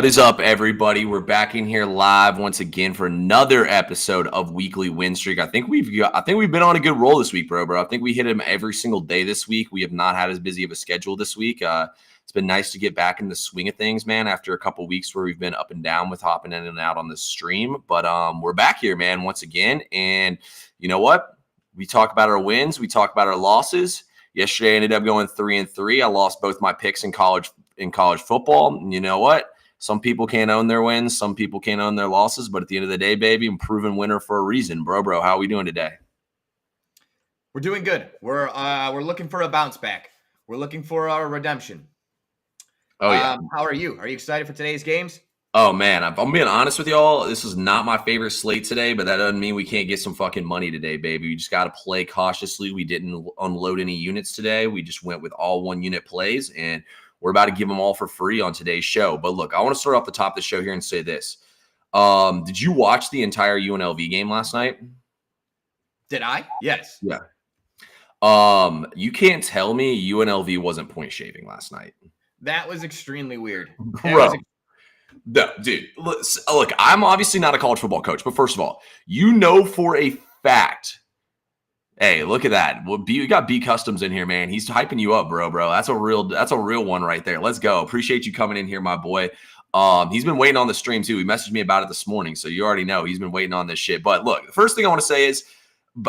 is up, everybody? We're back in here live once again for another episode of Weekly Win Streak. I think we've been on a good roll this week, bro. I think we hit him every single day this week. We have not had as busy of a schedule this week. It's been nice to get back in the swing of things, man, after a couple weeks where we've been up and down with hopping in and out on the stream. But we're back here, man, once again. And you know what? We talk about our wins. We talk about our losses. Yesterday, I ended up going 3-3. I lost both my picks in college football. And you know what? Some people can't own their wins. Some people can't own their losses. But at the end of the day, baby, I'm a proven winner for a reason. Bro, how are we doing today? We're doing good. We're looking for a bounce back. We're looking for our redemption. Oh, yeah. How are you? Are you excited for today's games? Oh, man. I'm being honest with y'all. This is not my favorite slate today, but that doesn't mean we can't get some fucking money today, baby. We just got to play cautiously. We didn't unload any units today. We just went with all one-unit plays, and we're about to give them all for free on today's show. But look, I want to start off the top of the show here and say this. Did you watch the entire UNLV game last night? Did I? Yes. Yeah. You can't tell me UNLV wasn't point shaving last night. That was extremely weird. Bro. No, dude, look, I'm obviously not a college football coach, but first of all, you know for a fact, hey, look at that. Well, we got B Customs in here, man. He's hyping you up, bro. That's a real one right there. Let's go. Appreciate you coming in here, my boy. He's been waiting on the stream too. He messaged me about it this morning, so you already know he's been waiting on this shit. But look, the first thing I want to say is,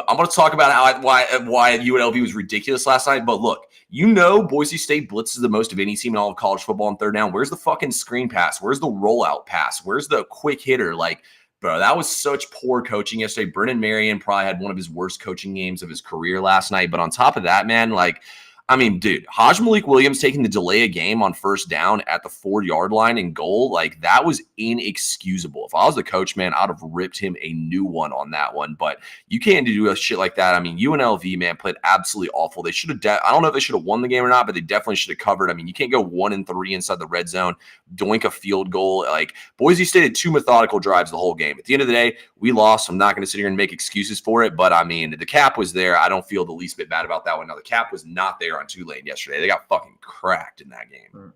I'm going to talk about why UNLV was ridiculous last night. But look, Boise State blitzes the most of any team in all of college football on third down. Where's the fucking screen pass? Where's the rollout pass? Where's the quick hitter? Like, bro, that was such poor coaching yesterday. Brennan Marion probably had one of his worst coaching games of his career last night. But on top of that, man, like, I mean, dude, Malik Williams taking the delay a game on first down at the 4-yard line and goal, like that was inexcusable. If I was the coach, man, I'd have ripped him a new one on that one. But you can't do a shit like that. I mean, UNLV, man, played absolutely awful. They should have, I don't know if they should have won the game or not, but they definitely should have covered. I mean, you can't go 1-3 inside the red zone, doink a field goal. Like Boise State had 2 methodical drives the whole game. At the end of the day, we lost. I'm not going to sit here and make excuses for it, but I mean, the cap was there. I don't feel the least bit bad about that one. Now, the cap was not there on Tulane yesterday. They got fucking cracked in that game.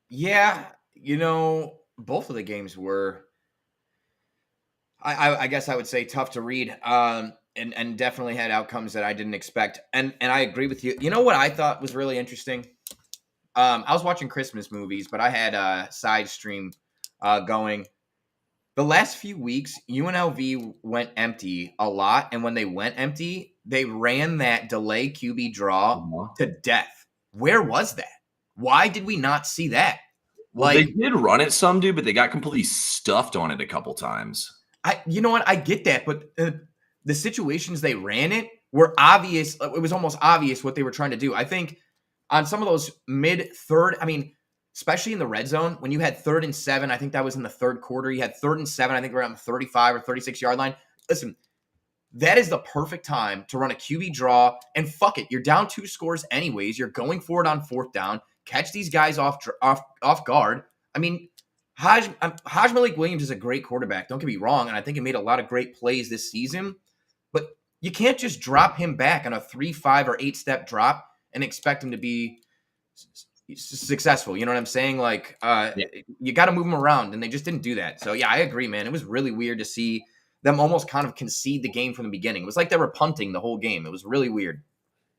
Yeah, both of the games were, I guess I would say, tough to read, and definitely had outcomes that I didn't expect. And I agree with you. You know what I thought was really interesting? I was watching Christmas movies, but I had a side stream going. The last few weeks, UNLV went empty a lot, and when they went empty, they ran that delay QB draw to death. Where was that? Why did we not see that? Well, they did run it some, dude, but they got completely stuffed on it a couple times. You know what? I get that, but the situations they ran it were obvious. It was almost obvious what they were trying to do. I think on some of those mid-third, I mean, especially in the red zone, when you had 3rd and 7, I think that was in the third quarter. You had 3rd and 7, I think around the 35 or 36-yard line. Listen, that is the perfect time to run a QB draw, and fuck it. You're down 2 scores anyways. You're going for it on 4th down. Catch these guys off guard. I mean, Malik Williams is a great quarterback. Don't get me wrong, and I think he made a lot of great plays this season. But you can't just drop him back on a 3, 5, or 8-step drop and expect him to be successful. You know what I'm saying? Like, You got to move him around, and they just didn't do that. So, yeah, I agree, man. It was really weird to see them almost kind of concede the game from the beginning. It was like they were punting the whole game. It was really weird.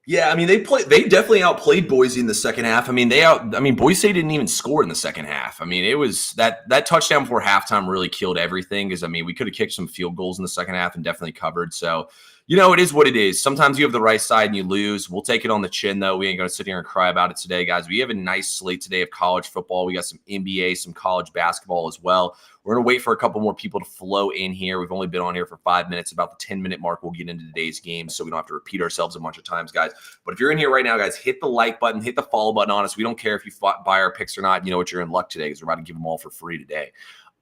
Yeah, I mean, they definitely outplayed Boise in the second half. I mean, Boise State didn't even score in the second half. I mean, it was that touchdown before halftime really killed everything because, I mean, we could have kicked some field goals in the second half and definitely covered. So, it is what it is. Sometimes you have the right side and you lose. We'll take it on the chin, though. We ain't going to sit here and cry about it today, guys. We have a nice slate today of college football. We got some NBA, some college basketball as well. We're going to wait for a couple more people to flow in here. We've only been on here for 5 minutes. About the 10-minute mark, we'll get into today's game so we don't have to repeat ourselves a bunch of times, guys. But if you're in here right now, guys, hit the like button, hit the follow button on us. We don't care if you buy our picks or not. You know what? You're in luck today because we're about to give them all for free today.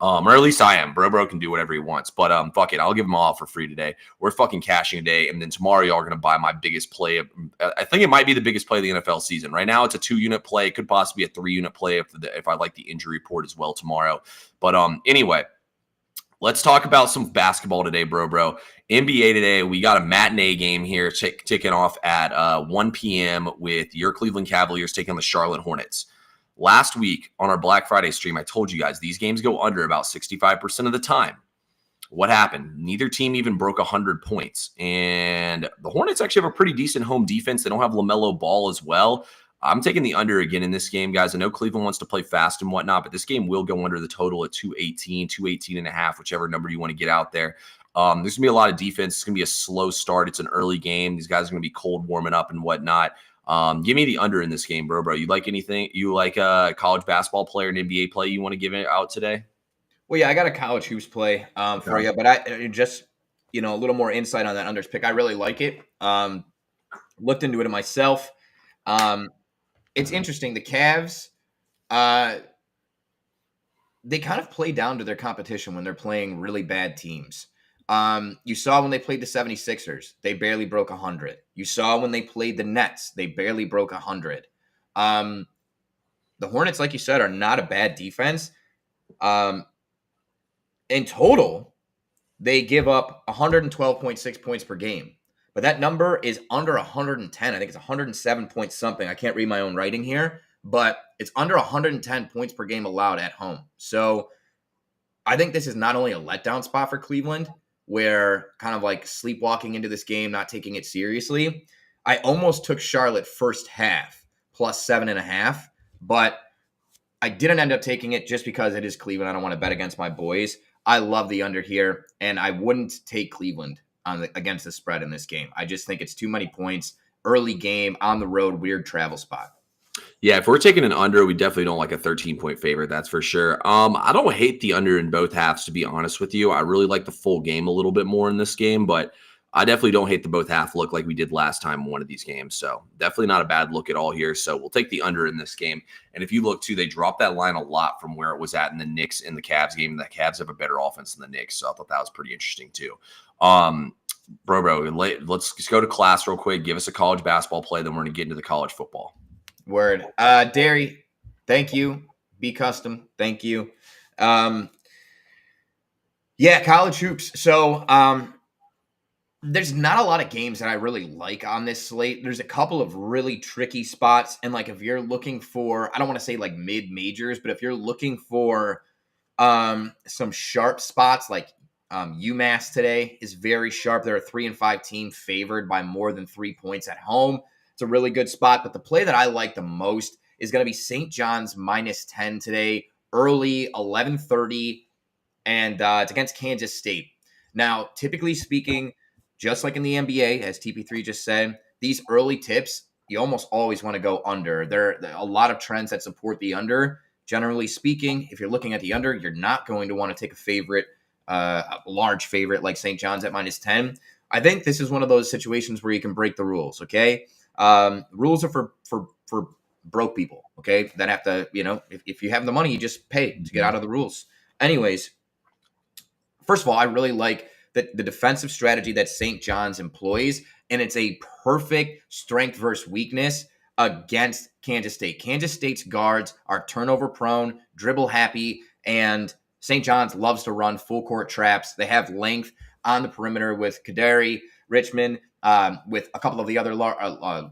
Or at least I am. Bro can do whatever he wants. But fuck it. I'll give them all for free today. We're fucking cashing today. And then tomorrow, y'all are going to buy my biggest play. I think it might be the biggest play of the NFL season. Right now, it's a 2-unit play. It could possibly be a 3-unit play if I like the injury report as well tomorrow. But anyway, let's talk about some basketball today, bro. NBA today, we got a matinee game here ticking off at 1 p.m. with your Cleveland Cavaliers taking on the Charlotte Hornets. Last week on our Black Friday stream, I told you guys these games go under about 65% of the time. What happened? Neither team even broke 100 points. And the Hornets actually have a pretty decent home defense. They don't have LaMelo Ball as well. I'm taking the under again in this game, guys. I know Cleveland wants to play fast and whatnot, but this game will go under the total at 218, 218 and a half, whichever number you want to get out there. There's going to be a lot of defense. It's going to be a slow start. It's an early game. These guys are going to be cold warming up and whatnot. Give me the under in this game, bro. You like anything? You like a college basketball player and NBA play you want to give it out today? Well, yeah, I got a college hoops play for you, but I just, a little more insight on that unders pick. I really like it. Looked into it myself. It's interesting. The Cavs, they kind of play down to their competition when they're playing really bad teams. You saw when they played the 76ers, they barely broke 100. You saw when they played the Nets, they barely broke 100. The Hornets, like you said, are not a bad defense. In total, they give up 112.6 points per game. But that number is under 110. I think it's 107 point something. I can't read my own writing here, but it's under 110 points per game allowed at home. So I think this is not only a letdown spot for Cleveland, where kind of like sleepwalking into this game, not taking it seriously. I almost took Charlotte first half plus 7.5, but I didn't end up taking it just because it is Cleveland. I don't want to bet against my boys. I love the under here, and I wouldn't take Cleveland against the spread in this game. I just think it's too many points. Early game, on the road, weird travel spot. Yeah, if we're taking an under, we definitely don't like a 13-point favorite. That's for sure. I don't hate the under in both halves, to be honest with you. I really like the full game a little bit more in this game, but I definitely don't hate the both half look like we did last time in one of these games. So definitely not a bad look at all here. So we'll take the under in this game. And if you look too, they dropped that line a lot from where it was at in the Knicks and the Cavs game. The Cavs have a better offense than the Knicks, so I thought that was pretty interesting too. Bro, let's just go to class real quick. Give us a college basketball play, then we're going to get into the college football. Word. Derry, thank you. Be Custom, thank you. Yeah, college hoops. So there's not a lot of games that I really like on this slate. There's a couple of really tricky spots. And like if you're looking for, I don't want to say like mid-majors, but if you're looking for some sharp spots, like UMass today is very sharp. They're a 3-5 team favored by more than 3 points at home. It's a really good spot. But the play that I like the most is going to be St. John's -10 today, early 11:30, and it's against Kansas State. Now, typically speaking, just like in the NBA, as TP3 just said, these early tips, you almost always want to go under. There are a lot of trends that support the under. Generally speaking, if you're looking at the under, you're not going to want to take a favorite, a large favorite like St. John's at -10. I think this is one of those situations where you can break the rules, okay? Rules are for broke people, okay? That have to, if you have the money, you just pay to get out of the rules. Anyways, first of all, I really like the defensive strategy that St. John's employs, and it's a perfect strength versus weakness against Kansas State. Kansas State's guards are turnover prone, dribble happy, and St. John's loves to run full court traps. They have length on the perimeter with Kadari, Richmond, with a couple of the other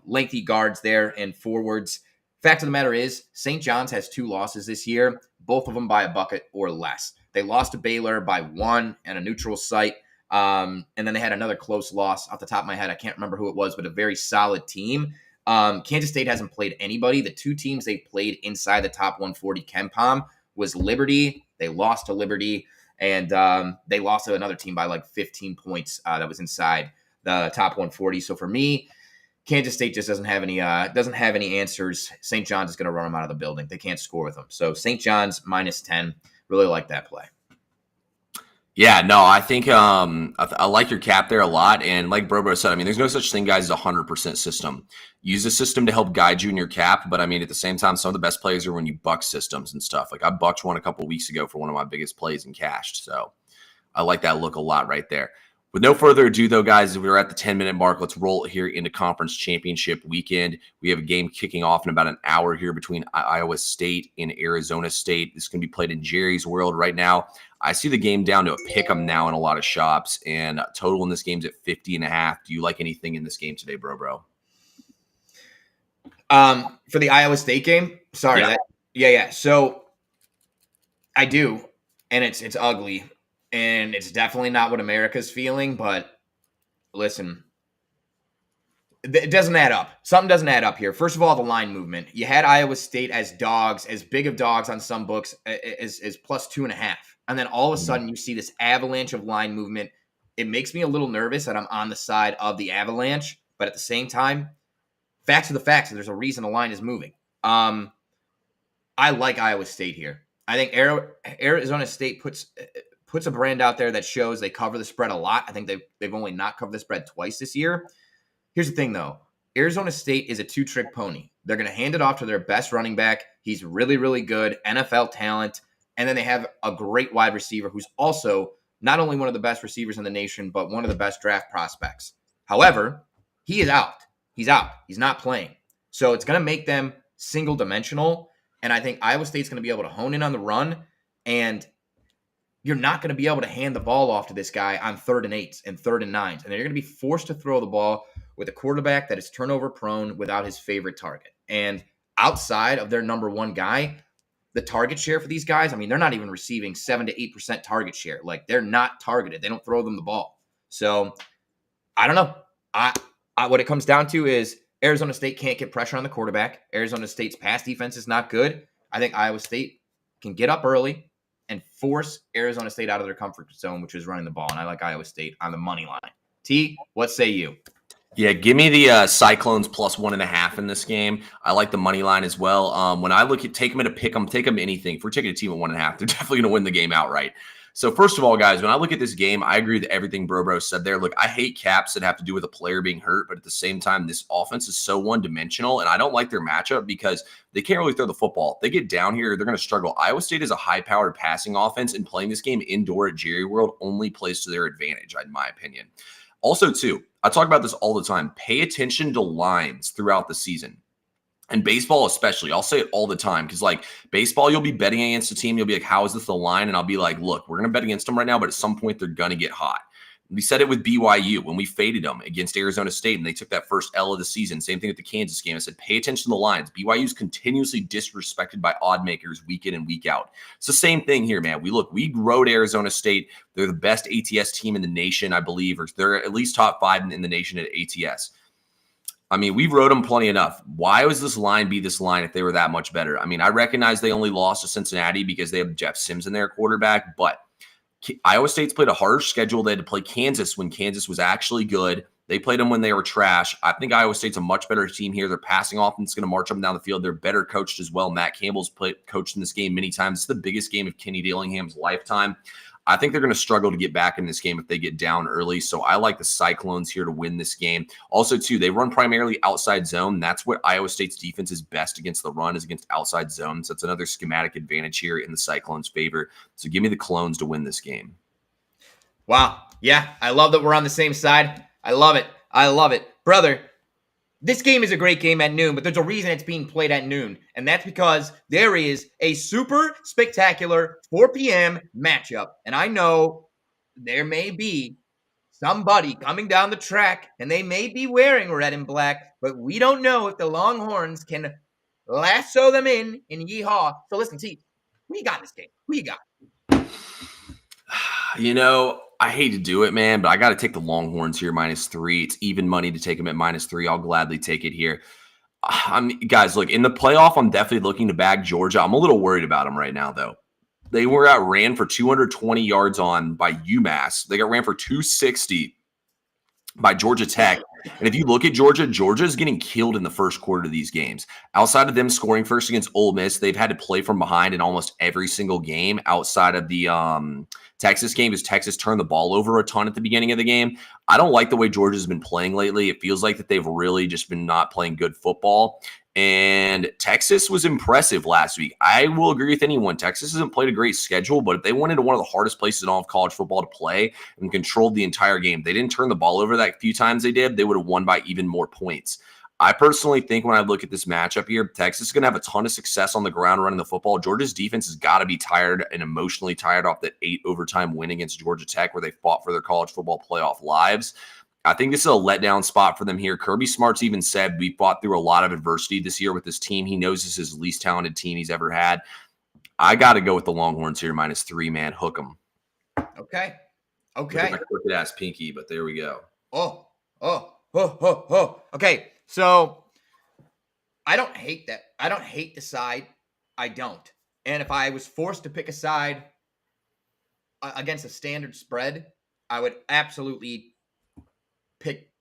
lengthy guards there and forwards. Fact of the matter is, St. John's has 2 losses this year, both of them by a bucket or less. They lost to Baylor by 1 at a neutral site. And then they had another close loss off the top of my head. I can't remember who it was, but a very solid team. Kansas State hasn't played anybody. The 2 teams they played inside the top 140 KenPom was Liberty. They lost to Liberty, and they lost to another team by like 15 points that was inside the top 140. So for me, Kansas State just doesn't have any answers. St. John's is going to run them out of the building. They can't score with them. So St. John's -10. Really like that play. Yeah, no, I think I like your cap there a lot. And like Brobo said, I mean, there's no such thing, guys, as a 100% system. Use a system to help guide you in your cap. But I mean, at the same time, some of the best plays are when you buck systems and stuff. Like I bucked one a couple of weeks ago for one of my biggest plays and cashed. So I like that look a lot right there. With no further ado, though, guys, we're at the 10-minute mark. Let's roll it here into conference championship weekend. We have a game kicking off in about an hour here between Iowa State and Arizona State. This is going to be played in Jerry's World right now. I see the game down to a pick 'em now in a lot of shops, and total in this game's at 50.5. Do you like anything in this game today, bro? For the Iowa State game, sorry, yeah. Yeah. So I do, and it's ugly, and it's definitely not what America's feeling. But listen, it doesn't add up. Something doesn't add up here. First of all, the line movement. You had Iowa State as dogs, as big of dogs on some books, as plus 2.5, and then all of a sudden you see this avalanche of line movement. It makes me a little nervous that I'm on the side of the avalanche, but at the same time, facts are the facts, and there's a reason the line is moving. I like Iowa State here. I think Arizona State puts a brand out there that shows they cover the spread a lot. I think they've only not covered the spread twice this year. Here's the thing, though. Arizona State is a two-trick pony. They're going to hand it off to their best running back. He's really, really good, NFL talent. And then they have a great wide receiver who's also not only one of the best receivers in the nation, but one of the best draft prospects. However, he is out. He's out. He's not playing. So it's going to make them single-dimensional. And I think Iowa State's going to be able to hone in on the run. And you're not going to be able to hand the ball off to this guy on 3rd and 8s and 3rd and 9s. And they're going to be forced to throw the ball with a quarterback that is turnover prone without his favorite target. And outside of their number one guy, the target share for these guys, I mean, they're not even receiving 7 to 8% target share. Like, they're not targeted. They don't throw them the ball. So I don't know. What it comes down to is Arizona State can't get pressure on the quarterback. Arizona State's pass defense is not good. I think Iowa State can get up early and force Arizona State out of their comfort zone, which is running the ball. And I like Iowa State on the money line. T, what say you? Yeah, give me the Cyclones plus 1.5 in this game. I like the money line as well. When I look at take them at a pick 'em, take them anything. If we're taking a team at 1.5, they're definitely going to win the game outright. So first of all, guys, when I look at this game, I agree with everything Bro said there. Look, I hate caps that have to do with a player being hurt, but at the same time, this offense is so one-dimensional, and I don't like their matchup because they can't really throw the football. If they get down here, they're going to struggle. Iowa State is a high-powered passing offense, and playing this game indoor at Jerry World only plays to their advantage, in my opinion. Also, too, I talk about this all the time. Pay attention to lines throughout the season. And baseball especially. I'll say it all the time because, like, baseball, you'll be betting against a team. You'll be like, how is this the line? And I'll be like, look, we're going to bet against them right now, but at some point they're going to get hot. We said it with BYU when we faded them against Arizona State and they took that first L of the season. Same thing with the Kansas game. I said, pay attention to the lines. BYU is continuously disrespected by odd makers week in and week out. It's the same thing here, man. We rode Arizona State. They're the best ATS team in the nation, I believe, or they're at least top 5 in the nation at ATS. I mean, we rode them plenty enough. Why was this line be this line if they were that much better? I mean, I recognize they only lost to Cincinnati because they have Jeff Sims in their quarterback, but Iowa State's played a harsh schedule. They had to play Kansas when Kansas was actually good. They played them when they were trash. I think Iowa State's a much better team here. Their passing offense is going to march up and down the field. They're better coached as well. Matt Campbell's coached in this game many times. It's the biggest game of Kenny Dillingham's lifetime. I think they're going to struggle to get back in this game if they get down early. So I like the Cyclones here to win this game. Also, too, they run primarily outside zone. That's what Iowa State's defense is best against the run, is against outside zones. That's another schematic advantage here in the Cyclones' favor. So give me the Clones to win this game. Wow. Yeah, I love that we're on the same side. I love it. I love it. Brother, this game is a great game at noon, but there's a reason it's being played at noon, and that's because there is a super spectacular 4 p.m. matchup. And I know there may be somebody coming down the track, and they may be wearing red and black, but we don't know if the Longhorns can lasso them in yeehaw. So listen, T, who you got in this game? Who you got? You know, I hate to do it, man, but I got to take the Longhorns here -3. It's even money to take them at -3. I'll gladly take it here. Guys, look, in the playoff, I'm definitely looking to bag Georgia. I'm a little worried about them right now, though. They were outran for 220 yards by UMass. They got ran for 260 by Georgia Tech. And if you look at Georgia is getting killed in the first quarter of these games. Outside of them scoring first against Ole Miss, they've had to play from behind in almost every single game outside of the Texas game, as Texas turned the ball over a ton at the beginning of the game. I don't like the way Georgia's been playing lately. It feels like that they've really just been not playing good football. And Texas was impressive last week. I will agree with anyone. Texas hasn't played a great schedule, but if they went into one of the hardest places in all of college football to play and controlled the entire game, they didn't turn the ball over that few times they did, they would have won by even more points. I personally think when I look at this matchup here, Texas is going to have a ton of success on the ground running the football. Georgia's defense has got to be tired and emotionally tired off that 8 overtime win against Georgia Tech where they fought for their college football playoff lives. I think this is a letdown spot for them here. Kirby Smart's even said we fought through a lot of adversity this year with this team. He knows this is his least talented team he's ever had. I got to go with the Longhorns here, -3, man. Hook them. Okay. Look at my crooked ass pinky, but there we go. Okay, so I don't hate that. I don't hate the side. I don't. And if I was forced to pick a side against a standard spread, I would absolutely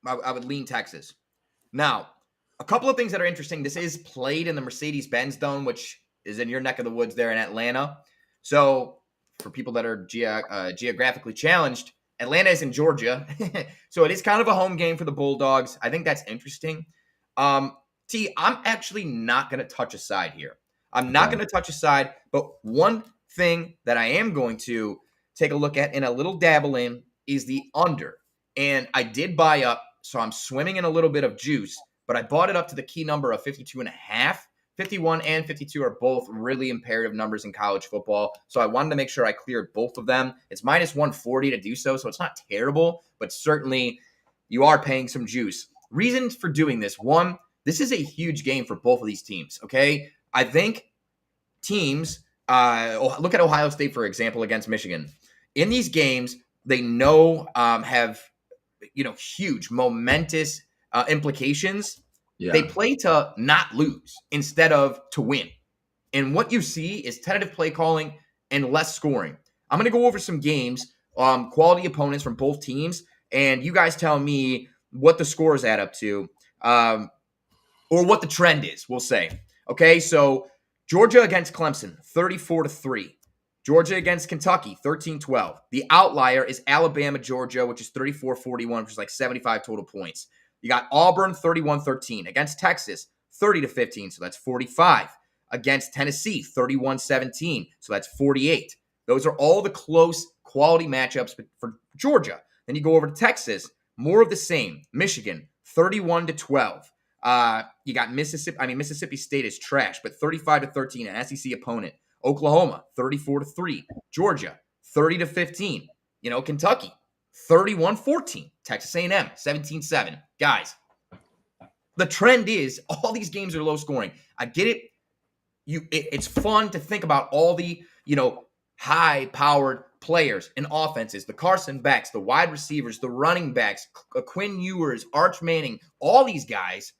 I would lean Texas. Now, a couple of things that are interesting. This is played in the Mercedes-Benz Dome, which is in your neck of the woods there in Atlanta. So for people that are geographically challenged, Atlanta is in Georgia. So it is kind of a home game for the Bulldogs. I think that's interesting. I'm actually not going to touch a side here. I'm not going to touch a side, but one thing that I am going to take a look at and a little dabble in is the under. And I did buy up, so I'm swimming in a little bit of juice, but I bought it up to the key number of 52.5. 51 and 52 are both really imperative numbers in college football. So I wanted to make sure I cleared both of them. It's -140 to do so it's not terrible, but certainly you are paying some juice. Reasons for doing this. One, this is a huge game for both of these teams, okay? I think teams, look at Ohio State, for example, against Michigan. In these games, they have huge, momentous implications. Yeah. They play to not lose instead of to win. And what you see is tentative play calling and less scoring. I'm going to go over some games, quality opponents from both teams, and you guys tell me what the scores add up to, or what the trend is, we'll say. Okay, so Georgia against Clemson, 34-3. Georgia against Kentucky, 13-12. The outlier is Alabama-Georgia, which is 34-41, which is like 75 total points. You got Auburn 31-13 against Texas 30-15, so that's 45. Against Tennessee 31-17, so that's 48. Those are all the close quality matchups for Georgia. Then you go over to Texas, more of the same. Michigan 31-12. You got Mississippi State is trash, but 35-13, an SEC opponent. Oklahoma 34-3. Georgia 30-15. Kentucky 31-14. Texas A&M, 17-7. Guys, the trend is all these games are low scoring. I get it. It's fun to think about all the, high-powered players and offenses, the Carson Becks, the wide receivers, the running backs, Quinn Ewers, Arch Manning, all these guys.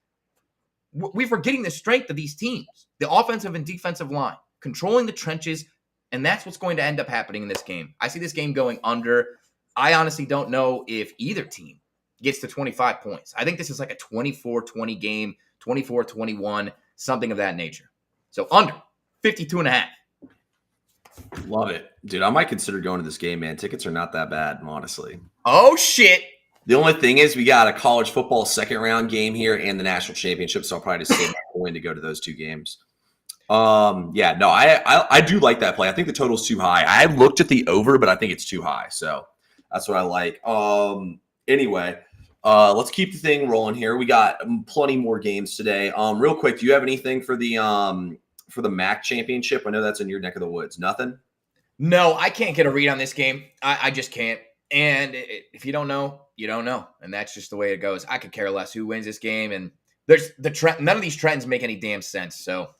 We're forgetting the strength of these teams, the offensive and defensive line, controlling the trenches, and that's what's going to end up happening in this game. I see this game going under. I honestly don't know if either team gets to 25 points. I think this is like a 24-20 game, 24-21, something of that nature. So under 52.5. Love it. Dude, I might consider going to this game, man. Tickets are not that bad, honestly. Oh, shit. The only thing is we got a college football second round game here and the national championship, so I'll probably just save my coin to go to those two games. I do like that play. I think the total's too high. I looked at the over, but I think it's too high. So that's what I like. Anyway, let's keep the thing rolling here. We got plenty more games today. Real quick, do you have anything for the MAC championship? I know that's in your neck of the woods. Nothing? No, I can't get a read on this game. I just can't. And if you don't know, you don't know. And that's just the way it goes. I could care less who wins this game. And there's the trend. None of these trends make any damn sense. So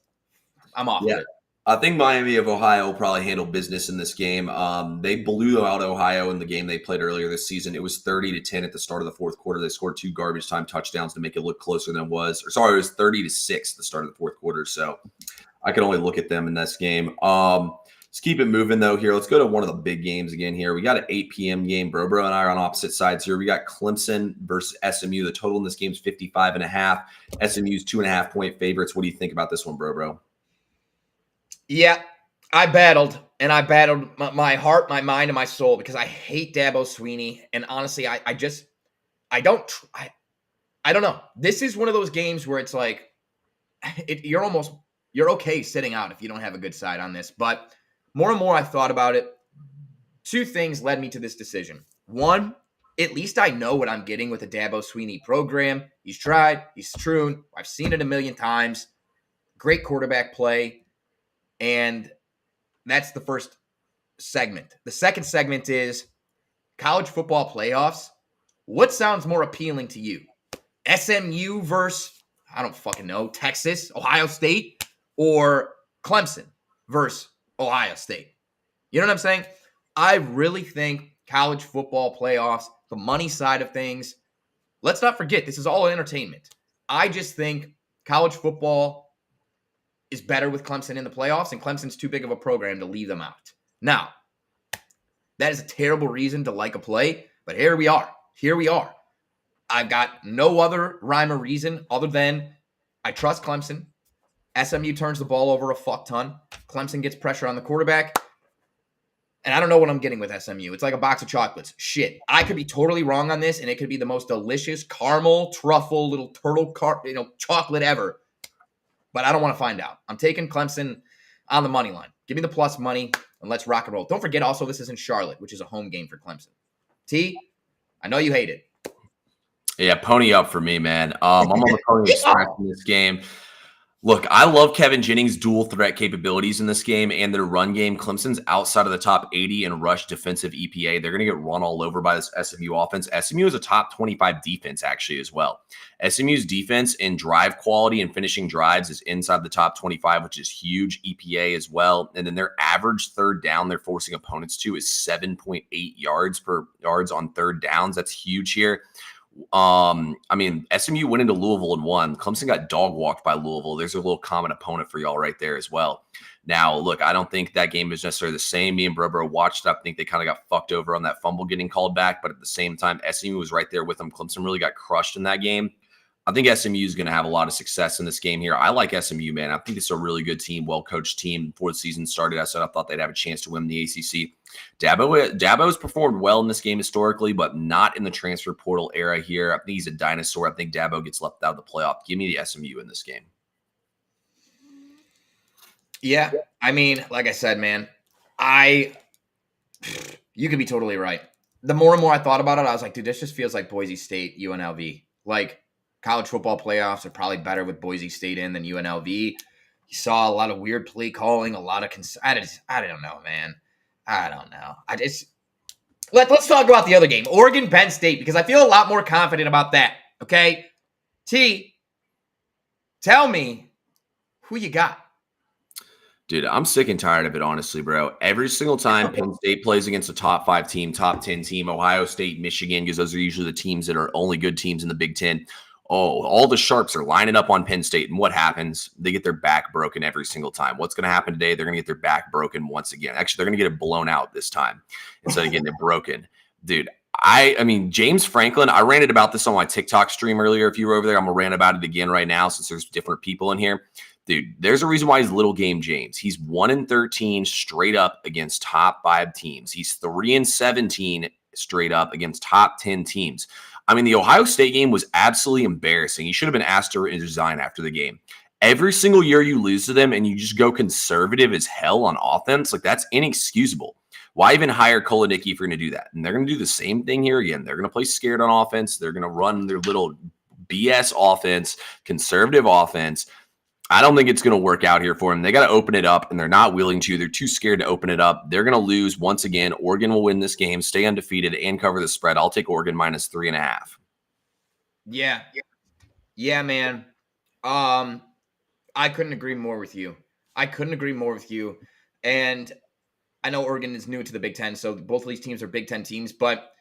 I'm off it. I think Miami of Ohio will probably handle business in this game. They blew out Ohio in the game they played earlier this season. It was 30-10 at the start of the fourth quarter. They scored 2 garbage time touchdowns to make it look closer than it was. It was 30-6 at the start of the fourth quarter. So I can only look at them in this game. Let's keep it moving, though, here. Let's go to one of the big games again here. We got an 8 p.m. game. Bro and I are on opposite sides here. We got Clemson versus SMU. The total in this game is 55.5. SMU's 2.5-point favorites. What do you think about this one, bro? Yeah, I battled my heart, my mind, and my soul because I hate Dabo Swinney. And honestly, I don't know. This is one of those games where it's like you're okay sitting out if you don't have a good side on this. But more and more I thought about it. 2 things led me to this decision. One, at least I know what I'm getting with the Dabo Swinney program. He's tried, he's true. I've seen it a million times. Great quarterback play. And that's the first segment. The second segment is college football playoffs. What sounds more appealing to you? SMU versus, I don't fucking know, Texas, Ohio State, or Clemson versus Ohio State? You know what I'm saying? I really think college football playoffs, the money side of things, let's not forget, this is all entertainment. I just think college football is better with Clemson in the playoffs, and Clemson's too big of a program to leave them out. Now, that is a terrible reason to like a play, but here we are. Here we are. I've got no other rhyme or reason other than I trust Clemson. SMU turns the ball over a fuck ton. Clemson gets pressure on the quarterback. And I don't know what I'm getting with SMU. It's like a box of chocolates. Shit. I could be totally wrong on this, and it could be the most delicious caramel, truffle, little turtle chocolate ever. But I don't want to find out. I'm taking Clemson on the money line. Give me the plus money, and let's rock and roll. Don't forget also this is in Charlotte, which is a home game for Clemson. T, I know you hate it. Yeah, pony up for me, man. I'm on the Pony Express in this game. Look, I love Kevin Jennings' dual threat capabilities in this game and their run game. Clemson's outside of the top 80 in rush defensive EPA. They're going to get run all over by this SMU offense. SMU is a top 25 defense, actually, as well. SMU's defense in drive quality and finishing drives is inside the top 25, which is huge EPA as well. And then their average third down they're forcing opponents to is 7.8 yards on third downs. That's huge here. I mean, SMU went into Louisville and won. Clemson got dog walked by Louisville. There's a little common opponent for y'all right there as well. Now, look, I don't think that game is necessarily the same. Me and Bro watched it. I think they kind of got fucked over on that fumble getting called back, but at the same time, SMU was right there with them. Clemson really got crushed in that game. I think SMU is going to have a lot of success in this game here. I like SMU, man. I think it's a really good team, well-coached team. Before the season started, I said I thought they'd have a chance to win the ACC. Dabo's performed well in this game historically, but not in the transfer portal era here. I think he's a dinosaur. I think Dabo gets left out of the playoff. Give me the SMU in this game. Yeah, I mean, like I said, man, you could be totally right. The more and more I thought about it, I was like, dude, this just feels like Boise State, UNLV. Like, college football playoffs are probably better with Boise State in than UNLV. You saw a lot of weird play calling, a lot of I don't know, man. I don't know. Let's talk about the other game, Oregon Penn State, because I feel a lot more confident about that. Okay, T, tell me who you got. Dude, I'm sick and tired of it, honestly, bro. Every single time Penn State plays against a top 5 team, top 10 team, Ohio State, Michigan, because those are usually the teams that are only good teams in the Big Ten. Oh, all the sharps are lining up on Penn State. And what happens? They get their back broken every single time. What's going to happen today? They're going to get their back broken once again. Actually, they're going to get it blown out this time instead of getting it broken. Dude, I mean, James Franklin, I ranted about this on my TikTok stream earlier. If you were over there, I'm going to rant about it again right now since there's different people in here. Dude, there's a reason why he's little game James. He's 1-13 straight up against top 5 teams. He's 3-17 straight up against top 10 teams. I mean, the Ohio State game was absolutely embarrassing. He should have been asked to resign after the game. Every single year you lose to them and you just go conservative as hell on offense, like that's inexcusable. Why even hire Kolenicki if you're going to do that? And they're going to do the same thing here again. They're going to play scared on offense. They're going to run their little BS offense, conservative offense. I don't think it's going to work out here for them. They got to open it up, and they're not willing to. They're too scared to open it up. They're going to lose once again. Oregon will win this game, stay undefeated, and cover the spread. I'll take Oregon -3.5. Yeah, man. I couldn't agree more with you. And I know Oregon is new to the Big Ten, so both of these teams are Big Ten teams. But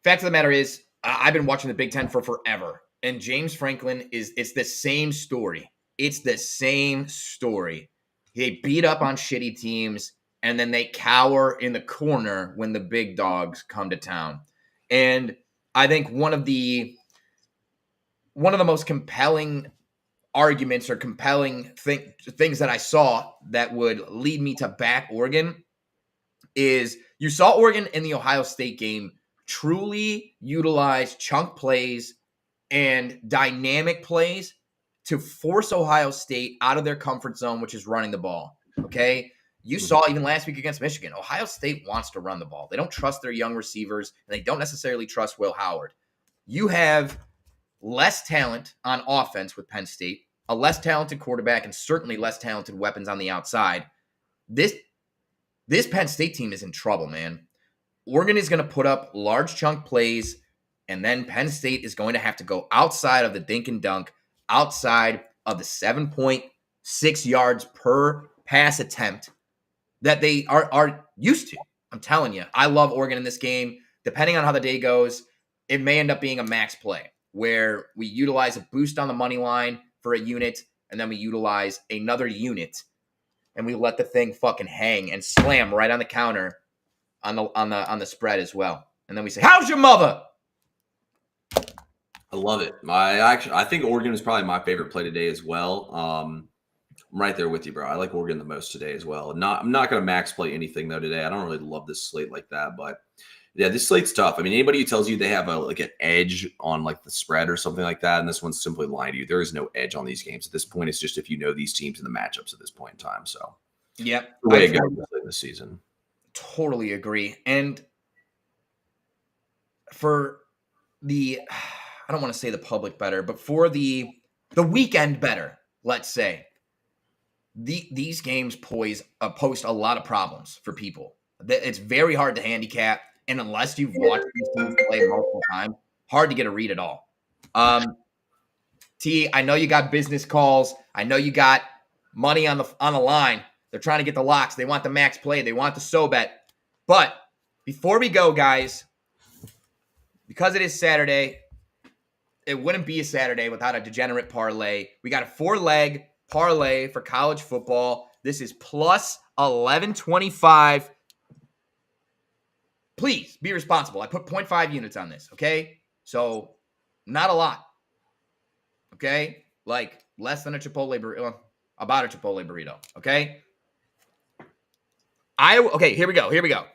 fact of the matter is, I've been watching the Big Ten for forever. And James Franklin it's the same story. It's the same story. They beat up on shitty teams, and then they cower in the corner when the big dogs come to town. And I think one of the most compelling arguments or compelling things that I saw that would lead me to back Oregon is you saw Oregon in the Ohio State game truly utilize chunk plays and dynamic plays to force Ohio State out of their comfort zone, which is running the ball, okay? You saw even last week against Michigan, Ohio State wants to run the ball. They don't trust their young receivers, and they don't necessarily trust Will Howard. You have less talent on offense with Penn State, a less talented quarterback, and certainly less talented weapons on the outside. This Penn State team is in trouble, man. Oregon is going to put up large chunk plays And then Penn State is going to have to go outside of the dink and dunk, outside of the 7.6 yards per pass attempt that they are used to. I'm telling you, I love Oregon in this game. Depending on how the day goes, it may end up being a max play where we utilize a boost on the money line for a unit, and then we utilize another unit, and we let the thing fucking hang and slam right on the counter on the spread as well. And then we say, "How's your mother?" I love it. I think Oregon is probably my favorite play today as well. I'm right there with you, bro. I like Oregon the most today as well. I'm not going to max play anything though today. I don't really love this slate like that, but yeah, this slate's tough. I mean, anybody who tells you they have like an edge on like the spread or something like that, and this one's simply lying to you. There is no edge on these games at this point. It's just if you know these teams and the matchups at this point in time. So, yep, the way it goes this season. Totally agree. And for the, I don't want to say the public better, but for the weekend better, let's say, these games post a lot of problems for people. It's very hard to handicap, and unless you've watched these teams play multiple times, hard to get a read at all. T, I know you got business calls. I know you got money on the line. They're trying to get the locks. They want the max play. They want the so bet. But before we go, guys, because it is Saturday, it wouldn't be a Saturday without a degenerate parlay. We got a 4-leg parlay for college football. This is plus 1125. Please be responsible. I put 0.5 units on this, okay? So not a lot, okay? Like less than a Chipotle burrito, about a Chipotle burrito, okay? Okay, here we go.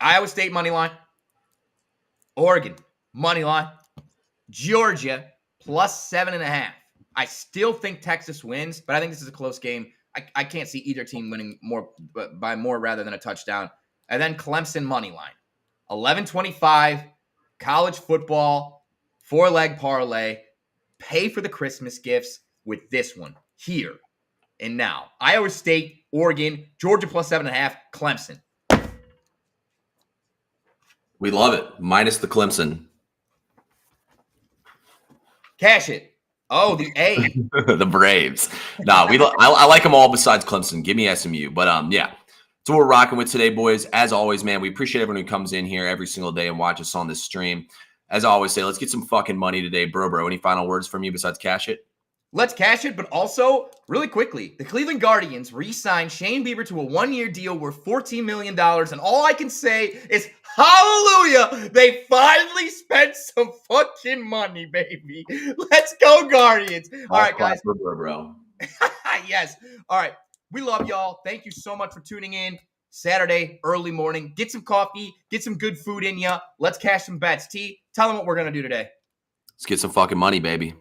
Iowa State money line, Oregon money line, Georgia plus 7.5. I still think Texas wins, but I think this is a close game. I can't see either team winning by more rather than a touchdown. And then Clemson money line, 1125, college football, 4-leg parlay. Pay for the Christmas gifts with this one here and now. Iowa State, Oregon, Georgia plus 7.5, Clemson. We love it. Minus the Clemson. Cash it. Oh, the A. The Braves. Nah, I like them all besides Clemson. Give me SMU. But yeah. So we're rocking with today, boys. As always, man, we appreciate everyone who comes in here every single day and watches us on this stream. As I always say, let's get some fucking money today, bro. Any final words from you besides cash it? Let's cash it, but also, really quickly, the Cleveland Guardians re-signed Shane Bieber to a 1-year deal worth $14 million, and all I can say is, hallelujah, they finally spent some fucking money, baby. Let's go, Guardians. All right, guys. Bro. Yes. All right. We love y'all. Thank you so much for tuning in. Saturday, early morning. Get some coffee. Get some good food in ya. Let's cash some bets. T, tell them what we're going to do today. Let's get some fucking money, baby.